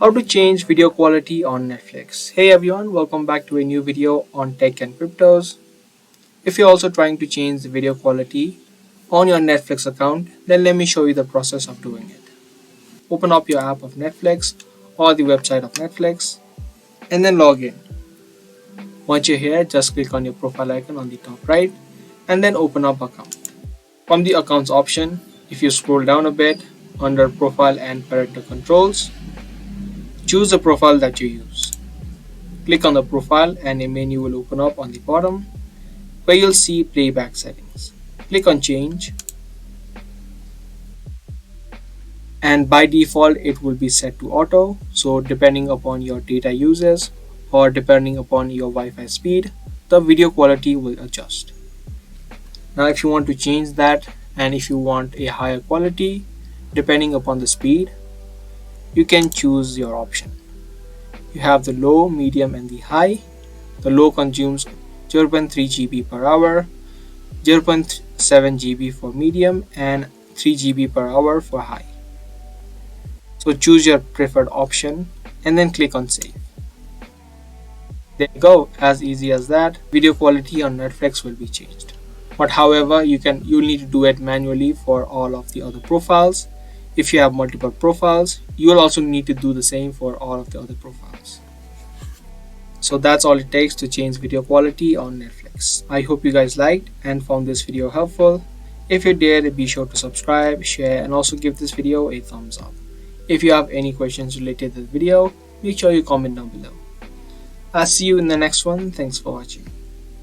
How to change video quality on Netflix. Hey everyone, welcome back to a new video on tech and cryptos. If you're also trying to change the video quality on your Netflix account, then let me show you the process of doing it. Open up your app of Netflix or the website of Netflix and then log in. Once you're here, just click on your profile icon on the top right and then open up account. From the accounts option, if you scroll down a bit under profile and parental controls, choose the profile that you use. Click on the profile and a menu will open up on the bottom where you'll see playback settings. Click on change and by default it will be set to auto, so depending upon your data uses or depending upon your Wi-Fi speed, the video quality will adjust. Now if you want to change that and if you want a higher quality depending upon the speed, you can choose your option. You have the low, medium and the high. The low consumes 0.3 GB per hour, 0.7 GB for medium and 3 GB per hour for high. So choose your preferred option and then click on save. There you go, as easy as that. Video quality on Netflix will be changed. But however, you'll need to do it manually for all of the other profiles. If you have multiple profiles, you will also need to do the same for all of the other profiles. So that's all it takes to change video quality on Netflix. I hope you guys liked and found this video helpful. If you did, be sure to subscribe, share and also give this video a thumbs up. If you have any questions related to the video, make sure you comment down below. I'll see you in the next one. Thanks for watching.